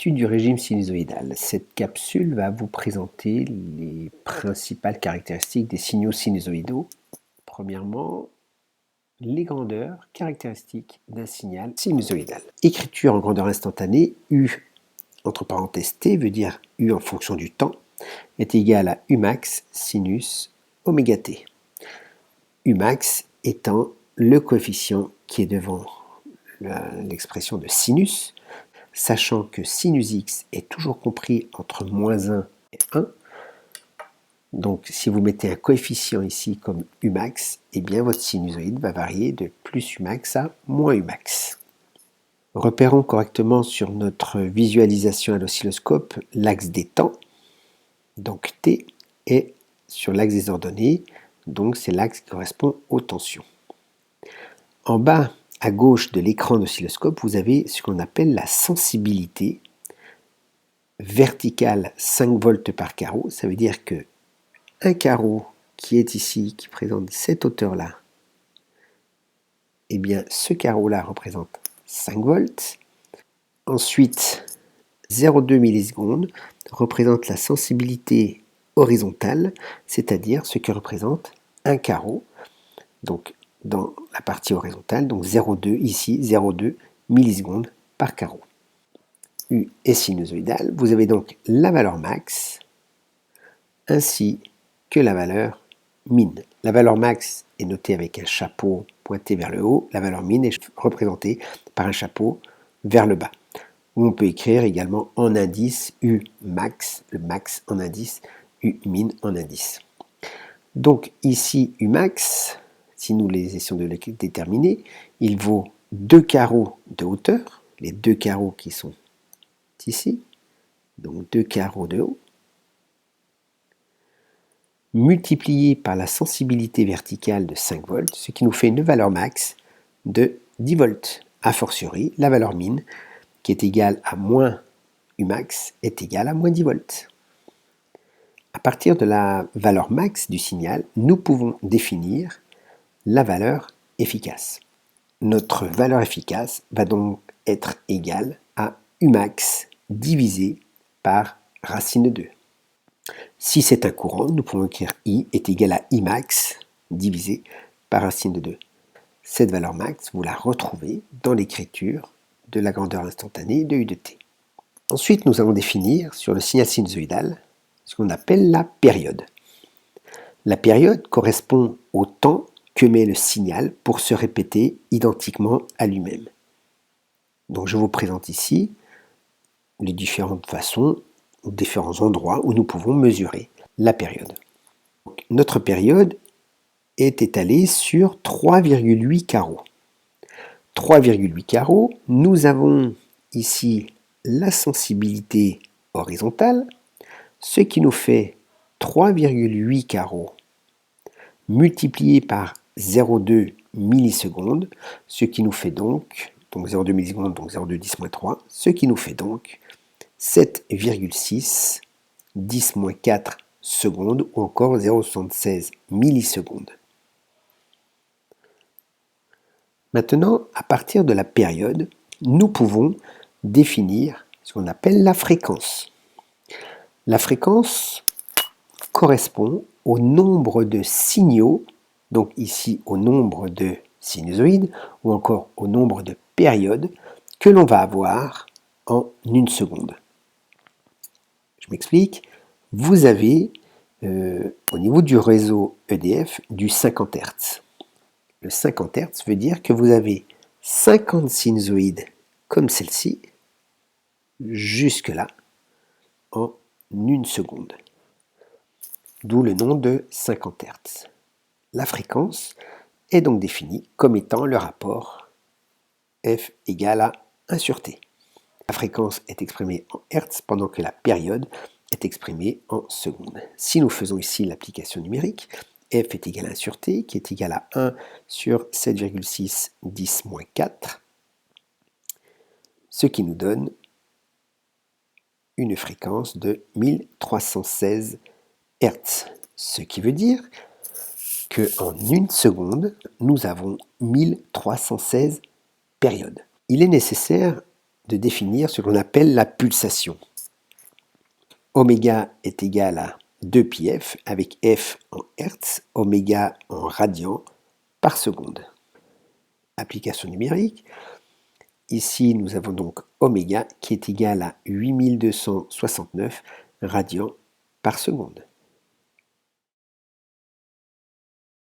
étude du régime sinusoïdal. Cette capsule va vous présenter les principales caractéristiques des signaux sinusoïdaux. Premièrement, les grandeurs caractéristiques d'un signal sinusoïdal. Écriture en grandeur instantanée, U entre parenthèses T veut dire U en fonction du temps, est égal à Umax sinus oméga T. Umax étant le coefficient qui est devant l'expression de sinus, sachant que sinus x est toujours compris entre moins 1 et 1. Donc si vous mettez un coefficient ici comme Umax, eh bien votre sinusoïde va varier de plus Umax à moins Umax. Repérons correctement sur notre visualisation à l'oscilloscope l'axe des temps, donc T, et sur l'axe des ordonnées, donc c'est l'axe qui correspond aux tensions. En bas à gauche de l'écran d'oscilloscope, vous avez ce qu'on appelle la sensibilité verticale 5 volts par carreau. Ça veut dire que un carreau qui est ici, qui présente cette hauteur-là, eh bien ce carreau-là représente 5 volts. Ensuite, 0,2 millisecondes représente la sensibilité horizontale, c'est-à-dire ce que représente un carreau. Donc dans la partie horizontale, donc 0,2 ici, 0,2 millisecondes par carreau. U est sinusoïdal. Vous avez donc la valeur max ainsi que la valeur min. La valeur max est notée avec un chapeau pointé vers le haut. La valeur min est représentée par un chapeau vers le bas. Ou on peut écrire également en indice U max, le max en indice, U min en indice. Donc ici U max, si nous les essayons de le déterminer, il vaut 2 carreaux de hauteur, les 2 carreaux qui sont ici, donc 2 carreaux de haut, multiplié par la sensibilité verticale de 5 volts, ce qui nous fait une valeur max de 10 volts. A fortiori, la valeur min, qui est égale à moins Umax, est égale à moins 10 volts. À partir de la valeur max du signal, nous pouvons définir la valeur efficace. Notre valeur efficace va donc être égale à Umax divisé par racine de 2. Si c'est un courant, nous pouvons écrire I est égal à Imax divisé par racine de 2. Cette valeur max, vous la retrouvez dans l'écriture de la grandeur instantanée de U de T. Ensuite, nous allons définir sur le signal sinusoïdal ce qu'on appelle la période. La période correspond au temps que met le signal pour se répéter identiquement à lui-même. Donc je vous présente ici les différentes façons, différents endroits où nous pouvons mesurer la période. Donc, notre période est étalée sur 3,8 carreaux. 3,8 carreaux, nous avons ici la sensibilité horizontale, ce qui nous fait 3,8 carreaux multiplié par 0,2 millisecondes, ce qui nous fait donc 0,2 millisecondes, donc 0,2 10-3, ce qui nous fait donc 7,6 10-4 secondes ou encore 0,76 millisecondes. Maintenant, à partir de la période, nous pouvons définir ce qu'on appelle la fréquence. La fréquence correspond au nombre de signaux, donc ici au nombre de sinusoïdes, ou encore au nombre de périodes que l'on va avoir en une seconde. Je m'explique. Vous avez au niveau du réseau EDF du 50 Hz. Le 50 Hz veut dire que vous avez 50 sinusoïdes comme celle-ci, jusque-là, en une seconde. D'où le nom de 50 Hz. La fréquence est donc définie comme étant le rapport F égale à 1 sur T. La fréquence est exprimée en Hertz pendant que la période est exprimée en secondes. Si nous faisons ici l'application numérique, F est égal à 1 sur T, qui est égal à 1 sur 7,6 10-4, ce qui nous donne une fréquence de 1316 Hz. Ce qui veut dire qu'en une seconde, nous avons 1316 périodes. Il est nécessaire de définir ce qu'on appelle la pulsation. Oméga est égal à 2πf avec f en Hertz, oméga en radians par seconde. Application numérique. Ici, nous avons donc oméga qui est égal à 8269 radians par seconde.